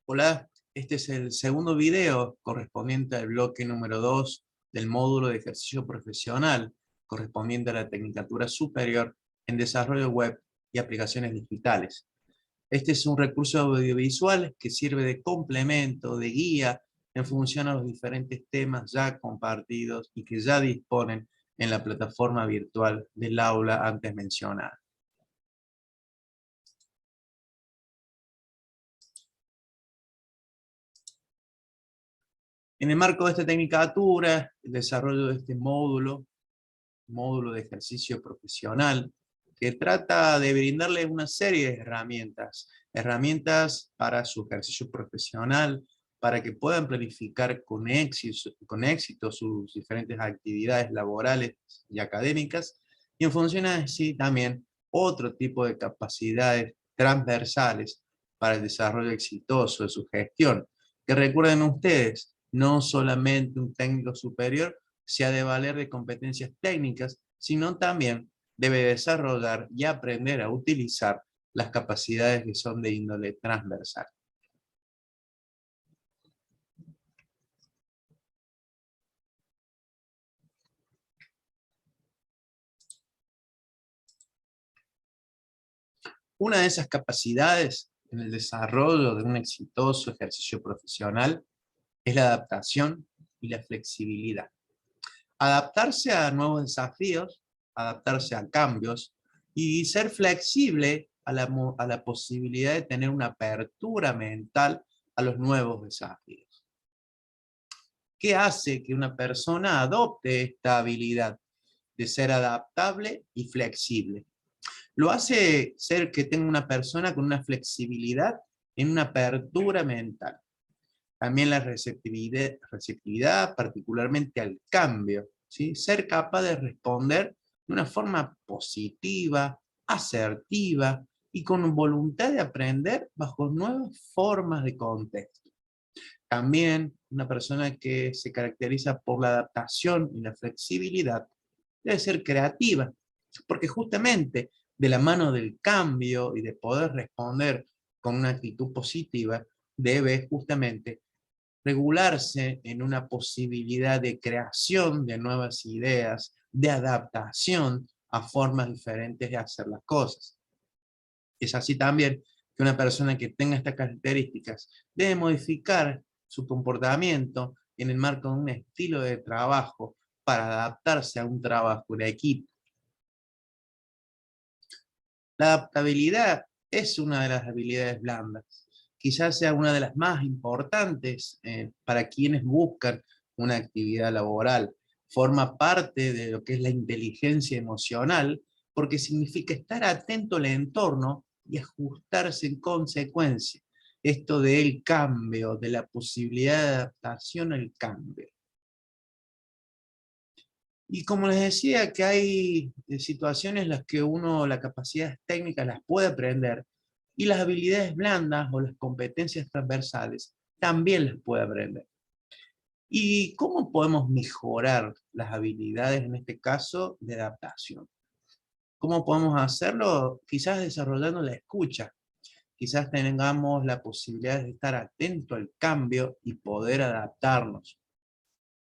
Hola, este es el segundo video correspondiente al bloque número 2 del módulo de ejercicio profesional correspondiente a la Tecnicatura Superior en Desarrollo Web y Aplicaciones Digitales. Este es un recurso audiovisual que sirve de complemento, de guía, en función a los diferentes temas ya compartidos y que ya disponen en la plataforma virtual del aula antes mencionada. En el marco de esta tecnicatura, el desarrollo de este módulo de ejercicio profesional, que trata de brindarles una serie de herramientas para su ejercicio profesional, para que puedan planificar con éxito sus diferentes actividades laborales y académicas, y en función a así también otro tipo de capacidades transversales para el desarrollo exitoso de su gestión, que recuerden ustedes, no solamente un técnico superior se ha de valer de competencias técnicas, sino también debe desarrollar y aprender a utilizar las capacidades que son de índole transversal. Una de esas capacidades en el desarrollo de un exitoso ejercicio profesional es la adaptación y la flexibilidad. Adaptarse a nuevos desafíos, adaptarse a cambios y ser flexible a la posibilidad de tener una apertura mental a los nuevos desafíos. ¿Qué hace que una persona adopte esta habilidad de ser adaptable y flexible? Lo hace ser que tenga una persona con una flexibilidad en una apertura mental. También la receptividad particularmente al cambio, ¿sí? Ser capaz de responder de una forma positiva, asertiva y con voluntad de aprender bajo nuevas formas de contexto. También una persona que se caracteriza por la adaptación y la flexibilidad debe ser creativa, porque justamente de la mano del cambio y de poder responder con una actitud positiva, debe justamente regularse en una posibilidad de creación de nuevas ideas, de adaptación a formas diferentes de hacer las cosas. Es así también que una persona que tenga estas características debe modificar su comportamiento en el marco de un estilo de trabajo para adaptarse a un trabajo de equipo. La adaptabilidad es una de las habilidades blandas. Quizás sea una de las más importantes para quienes buscan una actividad laboral. Forma parte de lo que es la inteligencia emocional, porque significa estar atento al entorno y ajustarse en consecuencia. Esto del cambio, de la posibilidad de adaptación al cambio. Y como les decía, que hay situaciones en las que uno las capacidades técnicas las puede aprender y las habilidades blandas o las competencias transversales también las puede aprender. ¿Y cómo podemos mejorar las habilidades, en este caso, de adaptación? ¿Cómo podemos hacerlo? Quizás desarrollando la escucha. Quizás tengamos la posibilidad de estar atento al cambio y poder adaptarnos,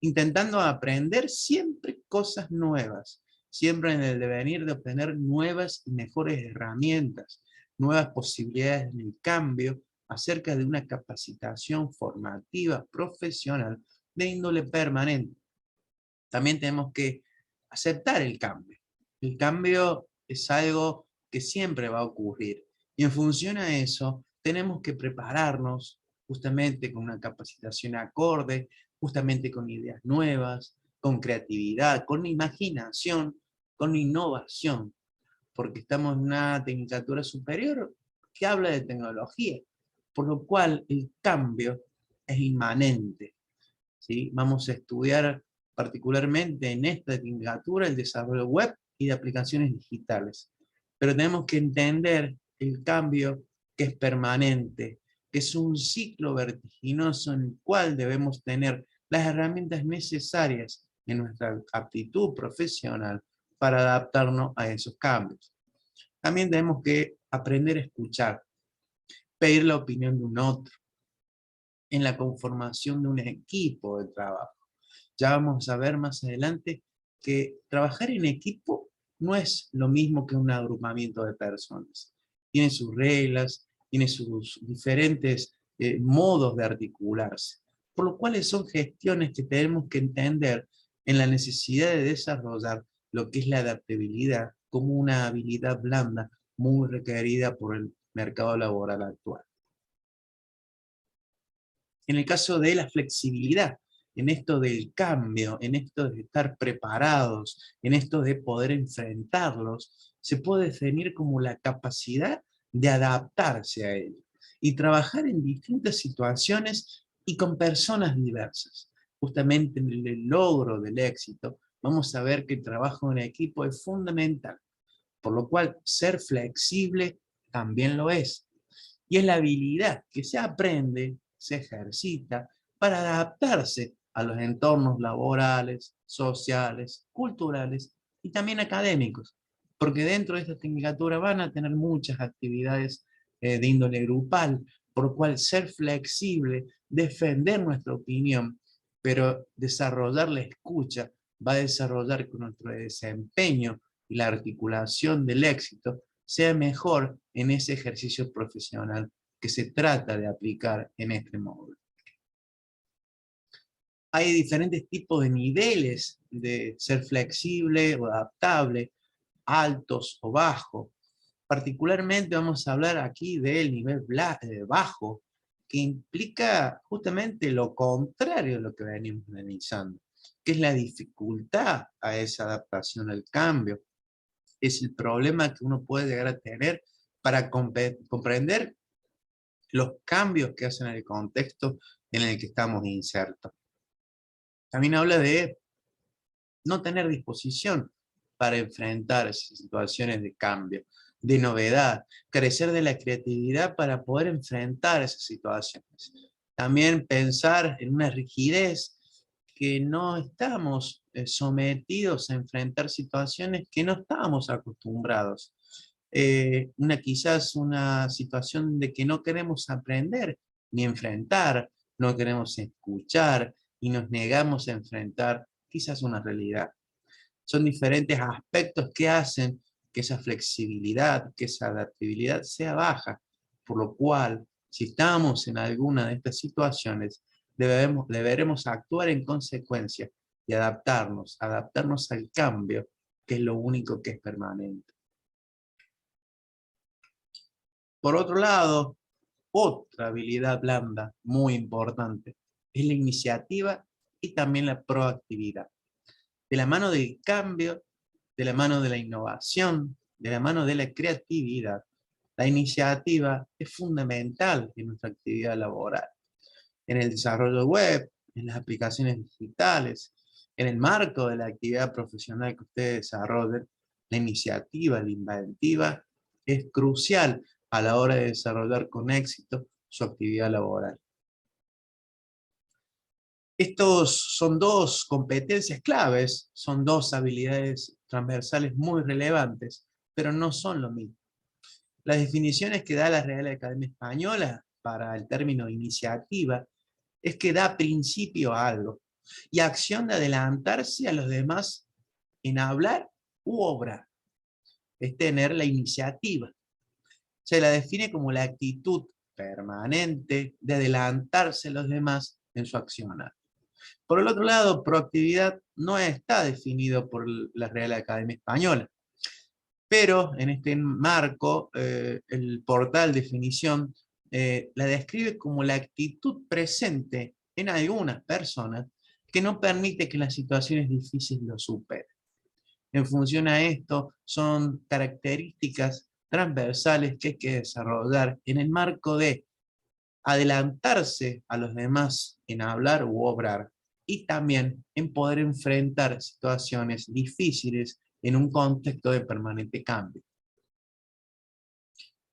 intentando aprender siempre cosas nuevas, siempre en el devenir de obtener nuevas y mejores herramientas, nuevas posibilidades en el cambio, acerca de una capacitación formativa profesional de índole permanente. También tenemos que aceptar el cambio. El cambio es algo que siempre va a ocurrir. Y en función a eso, tenemos que prepararnos justamente con una capacitación acorde, justamente con ideas nuevas, con creatividad, con imaginación, con innovación, porque estamos en una tecnicatura superior que habla de tecnología, por lo cual el cambio es inmanente, ¿sí? Vamos a estudiar particularmente en esta tecnicatura el desarrollo web y de aplicaciones digitales. Pero tenemos que entender el cambio que es permanente, que es un ciclo vertiginoso en el cual debemos tener las herramientas necesarias en nuestra aptitud profesional para adaptarnos a esos cambios. También tenemos que aprender a escuchar, pedir la opinión de un otro, en la conformación de un equipo de trabajo. Ya vamos a ver más adelante que trabajar en equipo no es lo mismo que un agrupamiento de personas. Tiene sus reglas, tiene sus diferentes modos de articularse, por lo cual son gestiones que tenemos que entender en la necesidad de desarrollar lo que es la adaptabilidad como una habilidad blanda muy requerida por el mercado laboral actual. En el caso de la flexibilidad, en esto del cambio, en esto de estar preparados, en esto de poder enfrentarlos, se puede definir como la capacidad de adaptarse a ello y trabajar en distintas situaciones y con personas diversas. Justamente en el logro del éxito, vamos a ver que el trabajo en equipo es fundamental, por lo cual ser flexible también lo es. Y es la habilidad que se aprende, se ejercita para adaptarse a los entornos laborales, sociales, culturales y también académicos. Porque dentro de esta tecnicatura van a tener muchas actividades de índole grupal, por lo cual ser flexible, defender nuestra opinión, pero desarrollar la escucha va a desarrollar que nuestro desempeño y la articulación del éxito sea mejor en ese ejercicio profesional que se trata de aplicar en este módulo. Hay diferentes tipos de niveles de ser flexible o adaptable, altos o bajos. Particularmente vamos a hablar aquí del nivel bajo, que implica justamente lo contrario de lo que venimos analizando, que es la dificultad a esa adaptación al cambio. Es el problema que uno puede llegar a tener para comprender los cambios que hacen en el contexto en el que estamos insertos. También habla de no tener disposición para enfrentar esas situaciones de cambio, de novedad, carecer de la creatividad para poder enfrentar esas situaciones. También pensar en una rigidez que no estamos sometidos a enfrentar situaciones que no estábamos acostumbrados. Quizás una situación de que no queremos aprender ni enfrentar, no queremos escuchar y nos negamos a enfrentar quizás una realidad. Son diferentes aspectos que hacen que esa flexibilidad, que esa adaptabilidad sea baja, por lo cual, si estamos en alguna de estas situaciones, deberemos actuar en consecuencia y adaptarnos al cambio, que es lo único que es permanente. Por otro lado, otra habilidad blanda muy importante es la iniciativa y también la proactividad. De la mano del cambio, de la mano de la innovación, de la mano de la creatividad, la iniciativa es fundamental en nuestra actividad laboral. En el desarrollo web, en las aplicaciones digitales, en el marco de la actividad profesional que ustedes desarrollen, la iniciativa, la inventiva es crucial a la hora de desarrollar con éxito su actividad laboral. Estos son dos competencias claves, son dos habilidades transversales muy relevantes, pero no son lo mismo. Las definiciones que da la Real Academia Española para el término iniciativa es que da principio a algo y acción de adelantarse a los demás en hablar u obrar. Es tener la iniciativa. Se la define como la actitud permanente de adelantarse a los demás en su accionar. Por el otro lado, proactividad no está definido por la Real Academia Española, pero en este marco, el portal definición la describe como la actitud presente en algunas personas que no permite que las situaciones difíciles lo superen. En función a esto, son características transversales que hay que desarrollar en el marco de adelantarse a los demás en hablar u obrar, y también en poder enfrentar situaciones difíciles en un contexto de permanente cambio.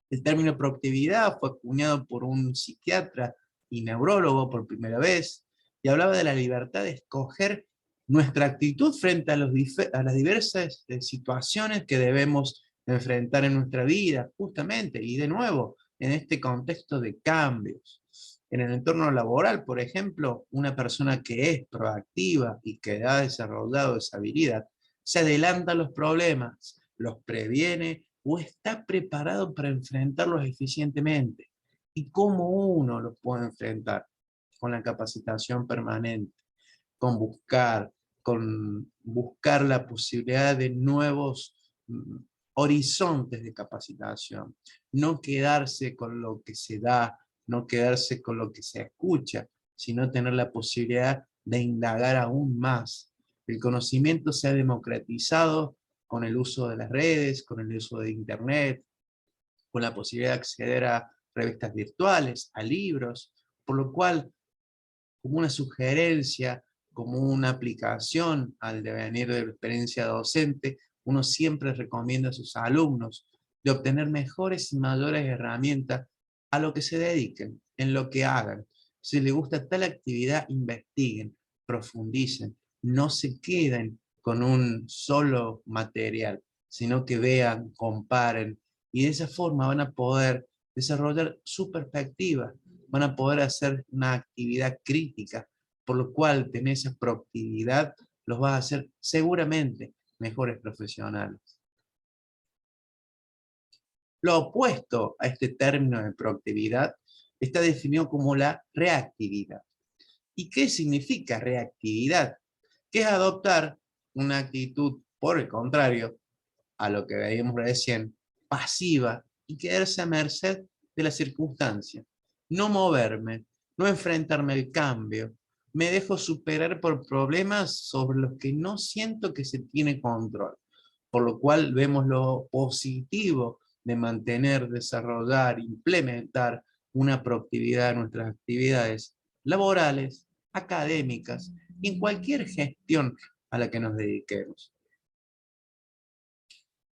El término proactividad fue acuñado por un psiquiatra y neurólogo por primera vez, y hablaba de la libertad de escoger nuestra actitud frente a las diversas situaciones que debemos enfrentar en nuestra vida, justamente, y de nuevo, en este contexto de cambios. En el entorno laboral, por ejemplo, una persona que es proactiva y que ha desarrollado esa habilidad, se adelanta a los problemas, los previene o está preparado para enfrentarlos eficientemente. ¿Y cómo uno los puede enfrentar? Con la capacitación permanente, con buscar la posibilidad de nuevos horizontes de capacitación, no quedarse con lo que se da, no quedarse con lo que se escucha, sino tener la posibilidad de indagar aún más. El conocimiento se ha democratizado con el uso de las redes, con el uso de Internet, con la posibilidad de acceder a revistas virtuales, a libros, por lo cual, como una sugerencia, como una aplicación al devenir de la experiencia docente, uno siempre recomienda a sus alumnos de obtener mejores y mayores herramientas a lo que se dediquen, en lo que hagan. Si les gusta tal actividad, investiguen, profundicen, no se queden con un solo material, sino que vean, comparen, y de esa forma van a poder desarrollar su perspectiva, van a poder hacer una actividad crítica, por lo cual tener esa proactividad los va a hacer seguramente mejores profesionales. Lo opuesto a este término de proactividad está definido como la reactividad. ¿Y qué significa reactividad? Que es adoptar una actitud, por el contrario, a lo que veíamos recién, pasiva y quedarse a merced de las circunstancias. No moverme, no enfrentarme al cambio. Me dejo superar por problemas sobre los que no siento que se tiene control. Por lo cual vemos lo positivo de mantener, desarrollar, implementar una proactividad en nuestras actividades laborales, académicas y en cualquier gestión a la que nos dediquemos.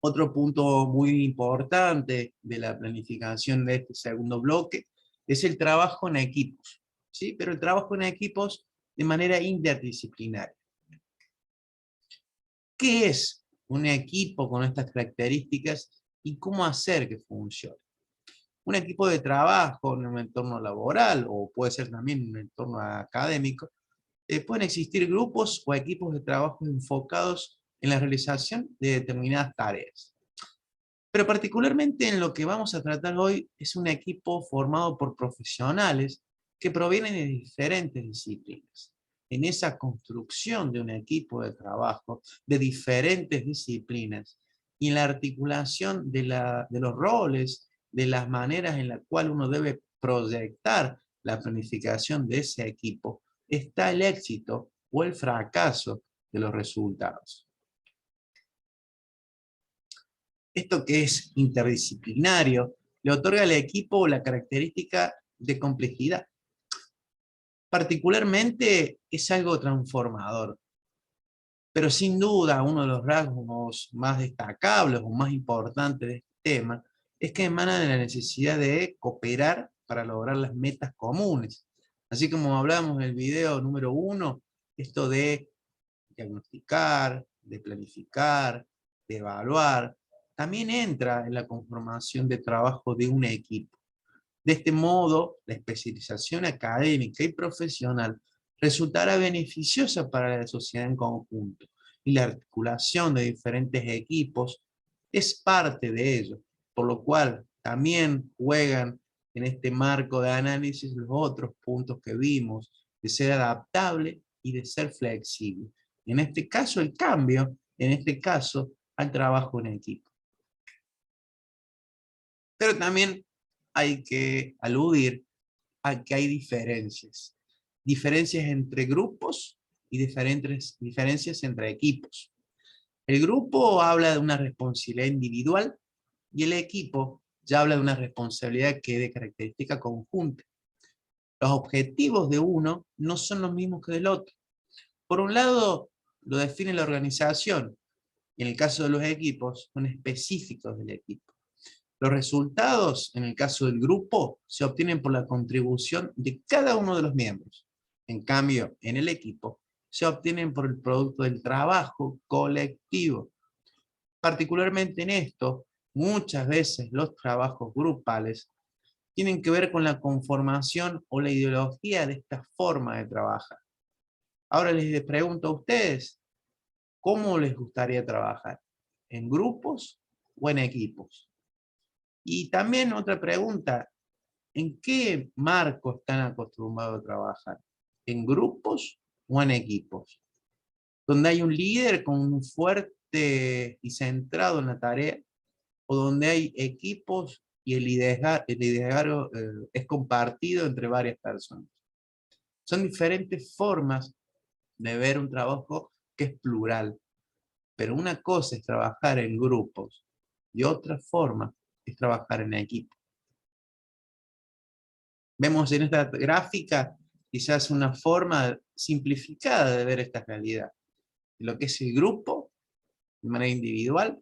Otro punto muy importante de la planificación de este segundo bloque es el trabajo en equipos, ¿sí? Pero el trabajo en equipos de manera interdisciplinaria. ¿Qué es un equipo con estas características y cómo hacer que funcione? Un equipo de trabajo en un entorno laboral, o puede ser también en un entorno académico, pueden existir grupos o equipos de trabajo enfocados en la realización de determinadas tareas. Pero particularmente en lo que vamos a tratar hoy es un equipo formado por profesionales que provienen de diferentes disciplinas. En esa construcción de un equipo de trabajo de diferentes disciplinas y en la articulación de los roles, de las maneras en las cuales uno debe proyectar la planificación de ese equipo, está el éxito o el fracaso de los resultados. Esto que es interdisciplinario le otorga al equipo la característica de complejidad. Particularmente es algo transformador, pero sin duda uno de los rasgos más destacables o más importantes de este tema es que emana de la necesidad de cooperar para lograr las metas comunes. Así como hablamos en el video número 1, esto de diagnosticar, de planificar, de evaluar, también entra en la conformación de trabajo de un equipo. De este modo, la especialización académica y profesional resultará beneficiosa para la sociedad en conjunto, y la articulación de diferentes equipos es parte de ello, por lo cual también juegan en este marco de análisis los otros puntos que vimos, de ser adaptable y de ser flexible. En este caso el cambio, en este caso al trabajo en equipo. Pero también hay que aludir a que hay diferencias. Diferencias entre grupos y diferencias entre equipos. El grupo habla de una responsabilidad individual y el equipo ya habla de una responsabilidad que es de característica conjunta. Los objetivos de uno no son los mismos que del otro. Por un lado, lo define la organización, y en el caso de los equipos, son específicos del equipo. Los resultados, en el caso del grupo, se obtienen por la contribución de cada uno de los miembros. En cambio, en el equipo, se obtienen por el producto del trabajo colectivo. Particularmente en esto, muchas veces los trabajos grupales tienen que ver con la conformación o la ideología de esta forma de trabajar. Ahora les pregunto a ustedes, ¿cómo les gustaría trabajar? ¿En grupos o en equipos? Y también otra pregunta, ¿en qué marco están acostumbrados a trabajar? ¿En grupos o en equipos? ¿Donde hay un líder con un fuerte y centrado en la tarea? ¿O donde hay equipos y el liderazgo es compartido entre varias personas? Son diferentes formas de ver un trabajo que es plural. Pero una cosa es trabajar en grupos y otra forma es trabajar en equipo. Vemos en esta gráfica quizás una forma simplificada de ver esta realidad. Lo que es el grupo de manera individual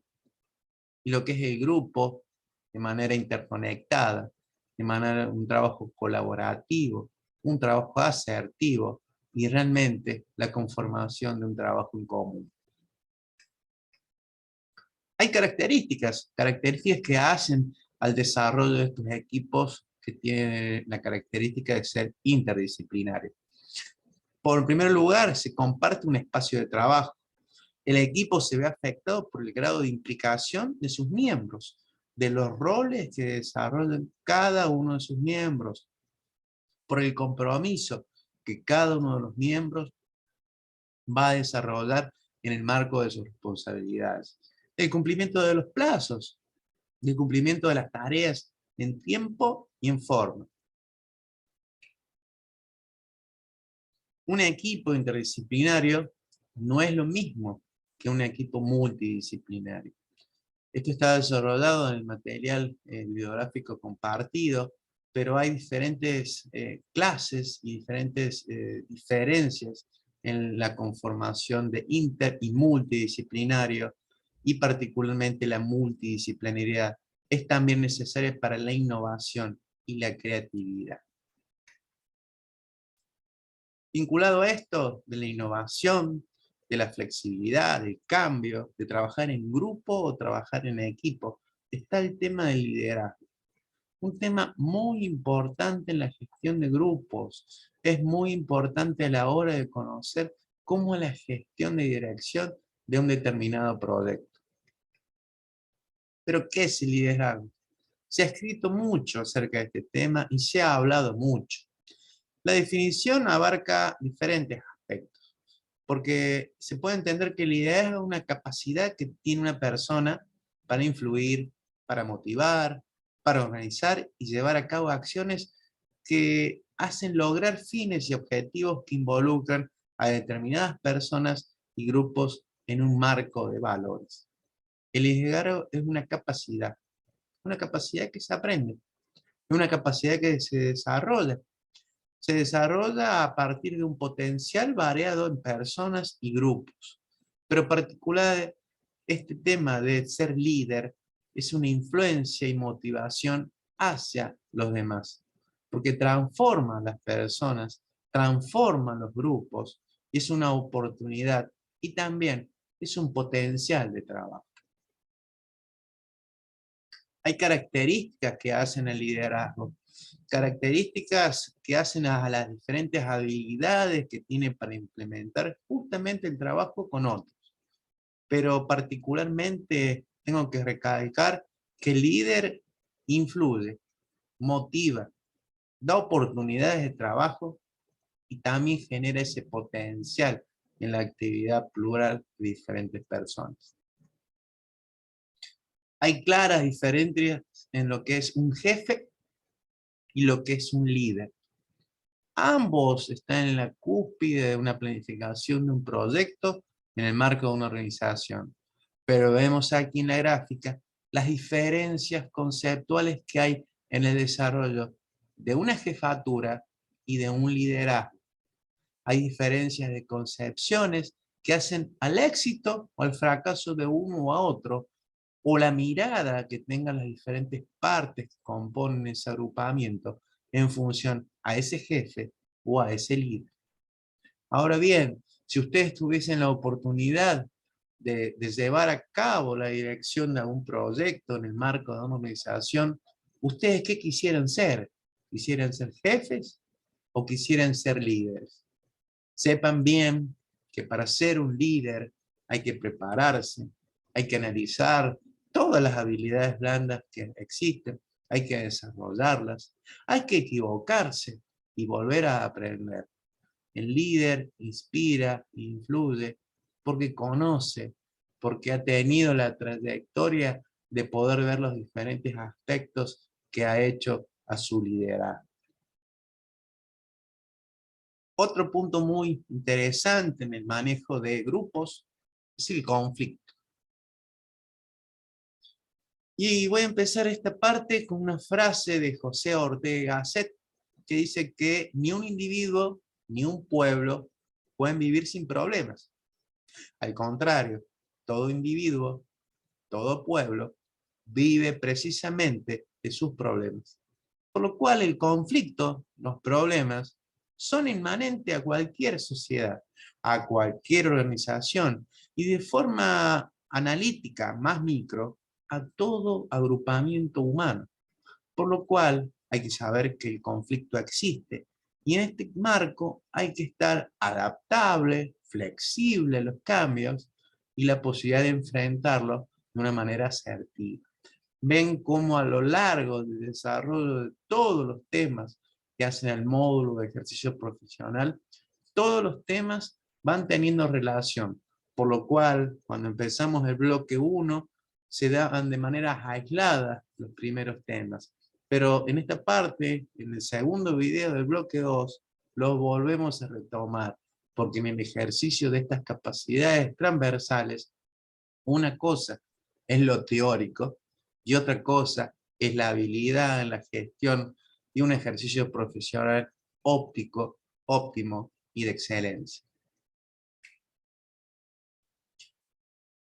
y lo que es el grupo de manera interconectada, de manera un trabajo colaborativo, un trabajo asertivo y realmente la conformación de un trabajo en común. Hay características que hacen al desarrollo de estos equipos que tienen la característica de ser interdisciplinarios. Por primer lugar, se comparte un espacio de trabajo. El equipo se ve afectado por el grado de implicación de sus miembros, de los roles que desarrollan cada uno de sus miembros, por el compromiso que cada uno de los miembros va a desarrollar en el marco de sus responsabilidades. El cumplimiento de los plazos, el cumplimiento de las tareas en tiempo y en forma. Un equipo interdisciplinario no es lo mismo que un equipo multidisciplinario. Esto está desarrollado en el material bibliográfico compartido, pero hay diferentes clases y diferentes diferencias en la conformación de inter y multidisciplinario, y particularmente la multidisciplinariedad es también necesaria para la innovación y la creatividad. Vinculado a esto de la innovación, de la flexibilidad, del cambio, de trabajar en grupo o trabajar en equipo, está el tema del liderazgo. Un tema muy importante en la gestión de grupos. Es muy importante a la hora de conocer cómo es la gestión de dirección de un determinado proyecto. Pero, ¿qué es el liderazgo? Se ha escrito mucho acerca de este tema y se ha hablado mucho. La definición abarca diferentes aspectos, porque se puede entender que el liderazgo es una capacidad que tiene una persona para influir, para motivar, para organizar y llevar a cabo acciones que hacen lograr fines y objetivos que involucran a determinadas personas y grupos en un marco de valores. El liderazgo es una capacidad que se aprende, es una capacidad que se desarrolla. Se desarrolla a partir de un potencial variado en personas y grupos. Pero particular, este tema de ser líder es una influencia y motivación hacia los demás, porque transforma a las personas, transforma los grupos, y es una oportunidad y también es un potencial de trabajo. Hay características que hacen el liderazgo, características que hacen a las diferentes habilidades que tiene para implementar justamente el trabajo con otros. Pero particularmente tengo que recalcar que el líder influye, motiva, da oportunidades de trabajo y también genera ese potencial en la actividad plural de diferentes personas. Hay claras diferencias en lo que es un jefe y lo que es un líder. Ambos están en la cúspide de una planificación de un proyecto en el marco de una organización. Pero vemos aquí en la gráfica las diferencias conceptuales que hay en el desarrollo de una jefatura y de un liderazgo. Hay diferencias de concepciones que hacen al éxito o al fracaso de uno o a otro, o la mirada que tengan las diferentes partes que componen ese agrupamiento en función a ese jefe o a ese líder. Ahora bien, si ustedes tuviesen la oportunidad de llevar a cabo la dirección de algún proyecto en el marco de una organización, ¿ustedes qué quisieran ser? ¿Quisieran ser jefes o quisieran ser líderes? Sepan bien que para ser un líder hay que prepararse, hay que analizar todas las habilidades blandas que existen, hay que desarrollarlas, hay que equivocarse y volver a aprender. El líder inspira, influye, porque conoce, porque ha tenido la trayectoria de poder ver los diferentes aspectos que ha hecho a su liderazgo. Otro punto muy interesante en el manejo de grupos es el conflicto. Y voy a empezar esta parte con una frase de José Ortega Gasset, que dice que ni un individuo ni un pueblo pueden vivir sin problemas. Al contrario, todo individuo, todo pueblo, vive precisamente de sus problemas. Por lo cual el conflicto, los problemas, son inmanentes a cualquier sociedad, a cualquier organización y de forma analítica, más micro, a todo agrupamiento humano. Por lo cual hay que saber que el conflicto existe y en este marco hay que estar adaptable, flexible a los cambios y la posibilidad de enfrentarlo de una manera asertiva. Ven cómo a lo largo del desarrollo de todos los temas que hacen el módulo de ejercicio profesional, todos los temas van teniendo relación, por lo cual cuando empezamos el bloque 1 se daban de manera aislada los primeros temas, pero en esta parte, en el segundo video del bloque 2, lo volvemos a retomar, porque en el ejercicio de estas capacidades transversales, una cosa es lo teórico y otra cosa es la habilidad en la gestión de un ejercicio profesional óptico, óptimo y de excelencia.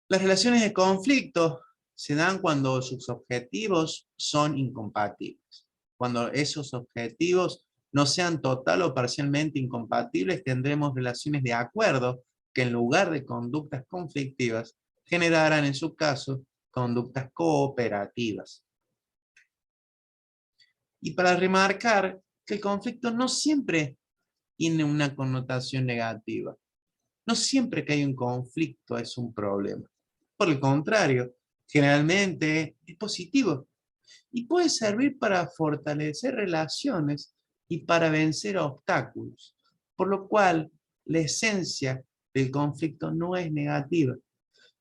Las relaciones de conflicto se dan cuando sus objetivos son incompatibles. Cuando esos objetivos no sean total o parcialmente incompatibles, tendremos relaciones de acuerdo que en lugar de conductas conflictivas, generarán en su caso conductas cooperativas. Y para remarcar que el conflicto no siempre tiene una connotación negativa. No siempre que hay un conflicto es un problema. Por el contrario, generalmente es positivo y puede servir para fortalecer relaciones y para vencer obstáculos. Por lo cual, la esencia del conflicto no es negativa.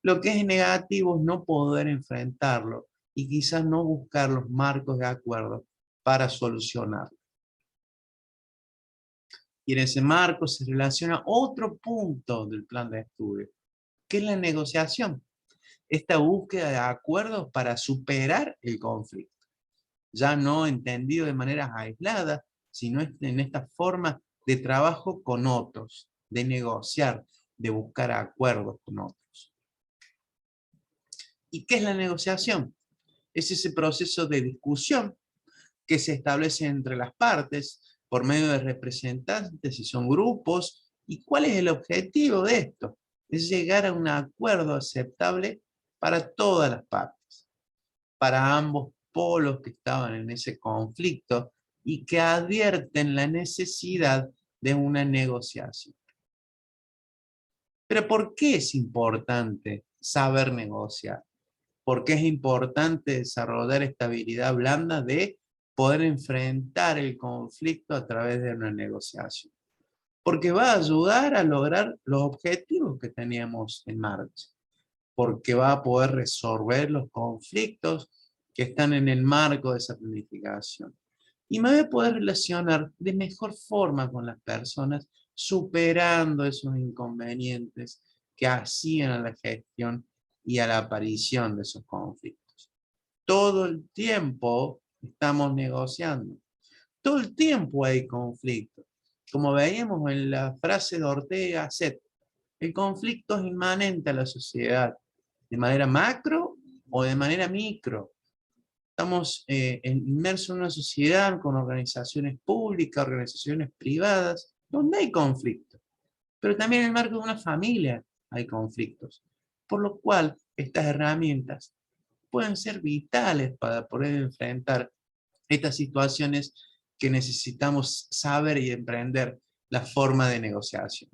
Lo que es negativo es no poder enfrentarlo y quizás no buscar los marcos de acuerdo para solucionarlo. Y en ese marco se relaciona otro punto del plan de estudio, que es la negociación. Esta búsqueda de acuerdos para superar el conflicto. Ya no entendido de manera aislada, sino en esta forma de trabajo con otros, de negociar, de buscar acuerdos con otros. ¿Y qué es la negociación? Es ese proceso de discusión que se establece entre las partes por medio de representantes, si son grupos, y cuál es el objetivo de esto. Es llegar a un acuerdo aceptable para todas las partes, para ambos polos que estaban en ese conflicto y que advierten la necesidad de una negociación. Pero ¿por qué es importante saber negociar? ¿Por qué es importante desarrollar esta habilidad blanda de poder enfrentar el conflicto a través de una negociación? Porque va a ayudar a lograr los objetivos que teníamos en marcha. Porque va a poder resolver los conflictos que están en el marco de esa planificación. Y me voy a poder relacionar de mejor forma con las personas, superando esos inconvenientes que hacían a la gestión y a la aparición de esos conflictos. Todo el tiempo estamos negociando. Todo el tiempo hay conflictos. Como veíamos en la frase de Ortega Gasset, el conflicto es inmanente a la sociedad, de manera macro o de manera micro. Estamos inmersos en una sociedad con organizaciones públicas, organizaciones privadas, donde hay conflictos. Pero también en el marco de una familia hay conflictos. Por lo cual, estas herramientas pueden ser vitales para poder enfrentar estas situaciones que necesitamos saber y emprender la forma de negociación.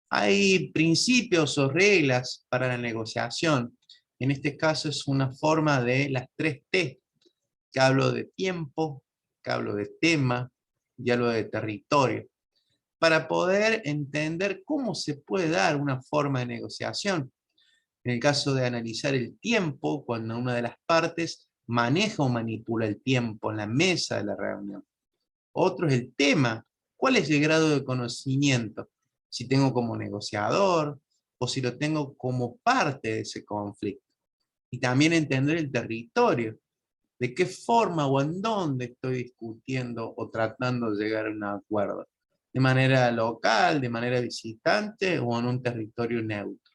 Hay principios o reglas para la negociación. En este caso es una forma de las 3T, que hablo de tiempo, que hablo de tema y hablo de territorio, para poder entender cómo se puede dar una forma de negociación. En el caso de analizar el tiempo, cuando una de las partes maneja o manipula el tiempo en la mesa de la reunión. Otro es el tema. ¿Cuál es el grado de conocimiento? Si tengo como negociador o si lo tengo como parte de ese conflicto. Y también entender el territorio. ¿De qué forma o en dónde estoy discutiendo o tratando de llegar a un acuerdo? ¿De manera local, de manera visitante o en un territorio neutro?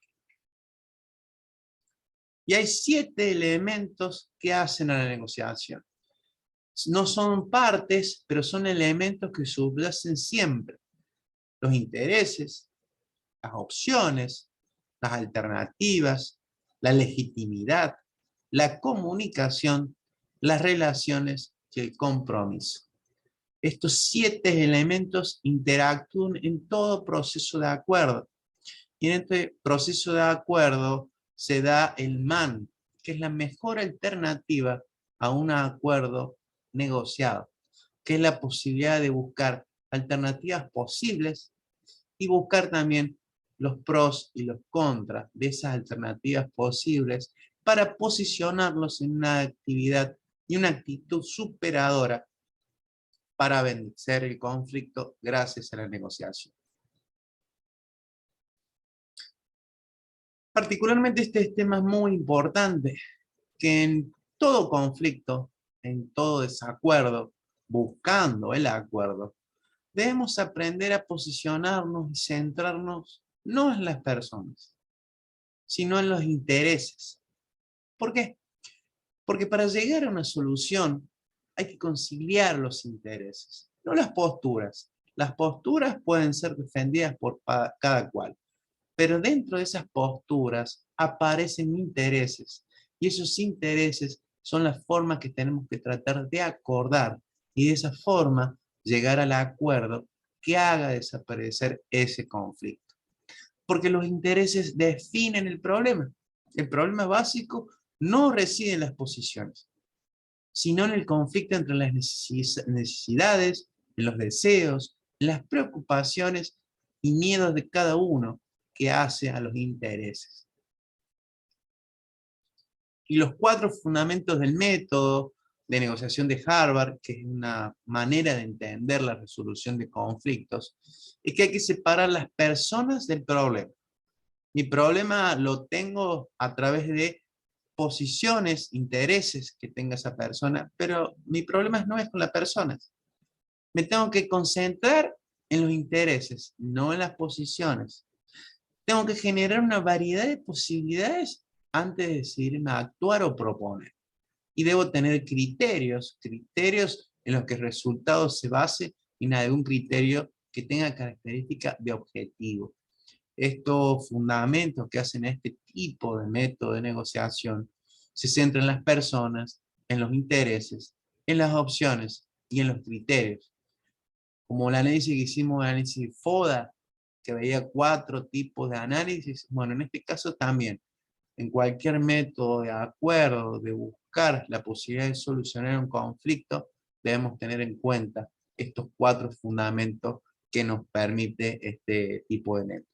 Y hay 7 elementos que hacen a la negociación. No son partes, pero son elementos que subyacen siempre. Los intereses, las opciones, las alternativas, la legitimidad, la comunicación, las relaciones y el compromiso. Estos 7 elementos interactúan en todo proceso de acuerdo. Y en este proceso de acuerdo se da el MAN, que es la mejor alternativa a un acuerdo negociado, que es la posibilidad de buscar alternativas posibles y buscar también los pros y los contras de esas alternativas posibles para posicionarlos en una actividad y una actitud superadora para vencer el conflicto gracias a la negociación. Particularmente este tema es muy importante, que en todo conflicto, en todo desacuerdo, buscando el acuerdo, debemos aprender a posicionarnos y centrarnos no en las personas, sino en los intereses. ¿Por qué? Porque para llegar a una solución hay que conciliar los intereses, no las posturas. Las posturas pueden ser defendidas por cada cual, pero dentro de esas posturas aparecen intereses, y esos intereses son la forma que tenemos que tratar de acordar, y de esa forma llegar al acuerdo que haga desaparecer ese conflicto. Porque los intereses definen el problema. El problema básico no reside en las posiciones, sino en el conflicto entre las necesidades, en los deseos, en las preocupaciones y miedos de cada uno que hace a los intereses. Y los 4 fundamentos del método de negociación de Harvard, que es una manera de entender la resolución de conflictos, es que hay que separar las personas del problema. Mi problema lo tengo a través de posiciones, intereses que tenga esa persona, pero mi problema no es con las personas. Me tengo que concentrar en los intereses, no en las posiciones. Tengo que generar una variedad de posibilidades antes de decidirme a actuar o proponer. Y debo tener criterios en los que el resultado se base en algún criterio que tenga características de objetivo. Estos fundamentos que hacen este tipo de método de negociación se centran en las personas, en los intereses, en las opciones y en los criterios. Como el análisis que hicimos, el análisis FODA, que veía 4 tipos de análisis, bueno, en este caso también, en cualquier método de acuerdo, de buscar la posibilidad de solucionar un conflicto, debemos tener en cuenta estos 4 fundamentos que nos permite este tipo de método.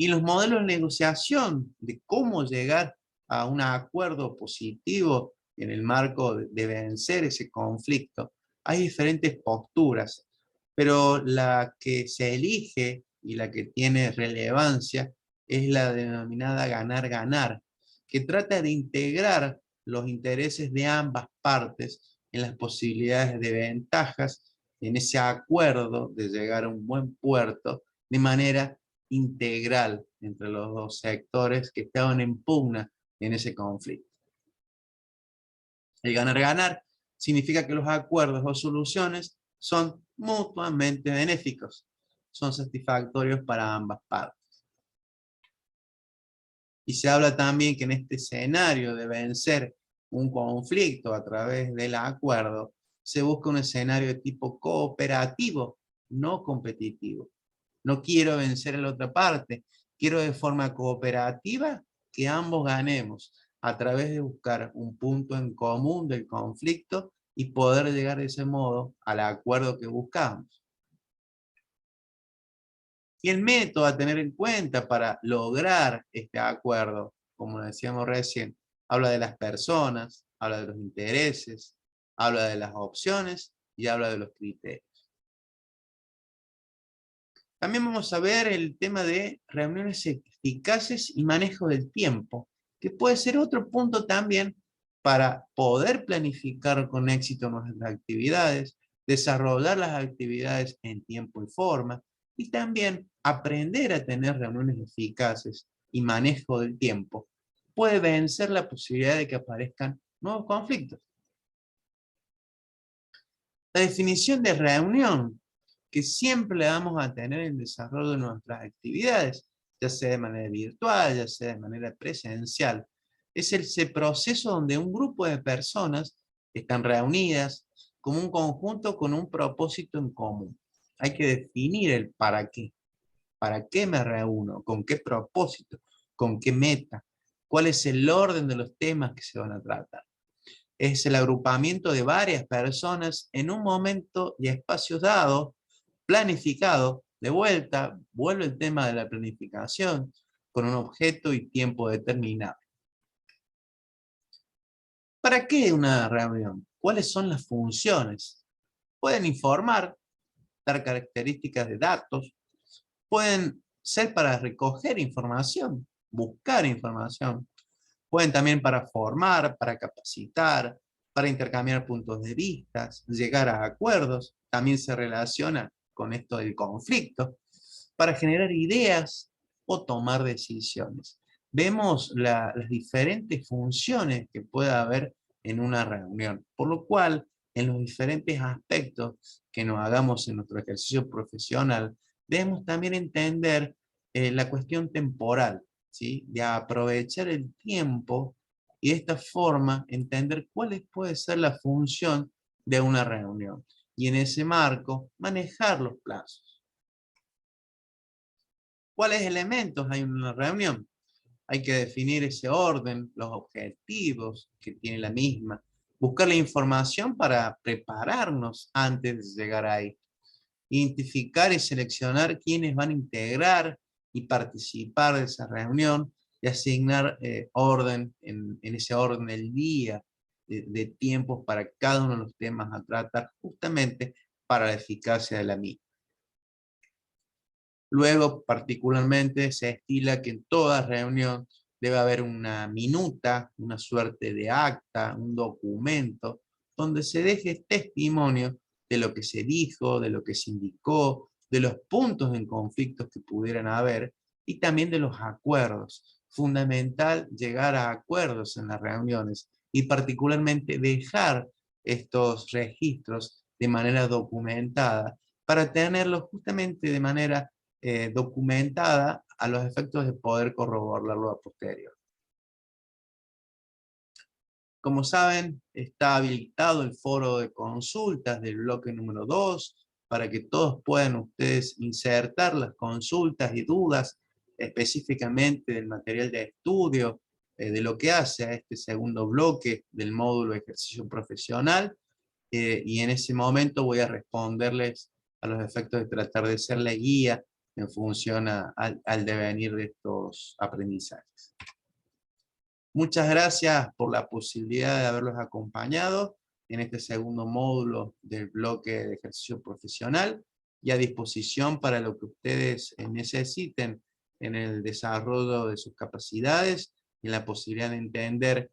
Y los modelos de negociación, de cómo llegar a un acuerdo positivo en el marco de vencer ese conflicto, hay diferentes posturas, pero la que se elige y la que tiene relevancia es la denominada ganar-ganar, que trata de integrar los intereses de ambas partes en las posibilidades de ventajas en ese acuerdo de llegar a un buen puerto de manera integral entre los dos sectores que estaban en pugna en ese conflicto. El ganar-ganar significa que los acuerdos o soluciones son mutuamente benéficos, son satisfactorios para ambas partes. Y se habla también que en este escenario de vencer un conflicto a través del acuerdo, se busca un escenario de tipo cooperativo, no competitivo. No quiero vencer a la otra parte, quiero de forma cooperativa que ambos ganemos a través de buscar un punto en común del conflicto y poder llegar de ese modo al acuerdo que buscamos. Y el método a tener en cuenta para lograr este acuerdo, como decíamos recién, habla de las personas, habla de los intereses, habla de las opciones y habla de los criterios. También vamos a ver el tema de reuniones eficaces y manejo del tiempo, que puede ser otro punto también para poder planificar con éxito nuestras actividades, desarrollar las actividades en tiempo y forma, y también aprender a tener reuniones eficaces y manejo del tiempo puede vencer la posibilidad de que aparezcan nuevos conflictos. La definición de reunión que siempre le vamos a tener en el desarrollo de nuestras actividades, ya sea de manera virtual, ya sea de manera presencial, es ese proceso donde un grupo de personas están reunidas como un conjunto con un propósito en común. Hay que definir el para qué me reúno, con qué propósito, con qué meta, cuál es el orden de los temas que se van a tratar. Es el agrupamiento de varias personas en un momento y espacios dados, planificado. De vuelta, vuelve el tema de la planificación, con un objeto y tiempo determinado. ¿Para qué una reunión? ¿Cuáles son las funciones? Pueden informar, dar características de datos, pueden ser para recoger información, buscar información, pueden también para formar, para capacitar, para intercambiar puntos de vista, llegar a acuerdos, también se relaciona con esto del conflicto, para generar ideas o tomar decisiones. Vemos las diferentes funciones que puede haber en una reunión, por lo cual en los diferentes aspectos que nos hagamos en nuestro ejercicio profesional, debemos también entender la cuestión temporal, ¿sí? De aprovechar el tiempo y de esta forma entender cuál puede ser la función de una reunión. Y en ese marco, manejar los plazos. ¿Cuáles elementos hay en una reunión? Hay que definir ese orden, los objetivos que tiene la misma, buscar la información para prepararnos antes de llegar ahí, identificar y seleccionar quiénes van a integrar y participar de esa reunión y asignar orden en ese orden del día de tiempos para cada uno de los temas a tratar justamente para la eficacia de la misma. Luego, particularmente, se estila que en toda reunión debe haber una minuta, una suerte de acta, un documento, donde se deje testimonio de lo que se dijo, de lo que se indicó, de los puntos en conflictos que pudieran haber y también de los acuerdos. Fundamental llegar a acuerdos en las reuniones y particularmente dejar estos registros de manera documentada para tenerlos justamente de manera documentada a los efectos de poder corroborarlo a posterior. Como saben, está habilitado el foro de consultas del bloque número 2 para que todos puedan ustedes insertar las consultas y dudas específicamente del material de estudio, de lo que hace a este segundo bloque del módulo de ejercicio profesional, y en ese momento voy a responderles a los efectos de tratar de ser la guía en función al devenir de estos aprendizajes. Muchas gracias por la posibilidad de haberlos acompañado en este segundo módulo del bloque de ejercicio profesional y a disposición para lo que ustedes necesiten en el desarrollo de sus capacidades y en la posibilidad de entender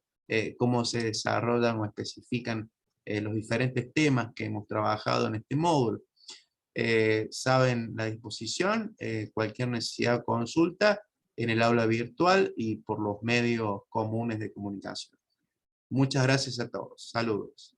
cómo se desarrollan o especifican los diferentes temas que hemos trabajado en este módulo. Saben la disposición, cualquier necesidad o consulta en el aula virtual y por los medios comunes de comunicación. Muchas gracias a todos. Saludos.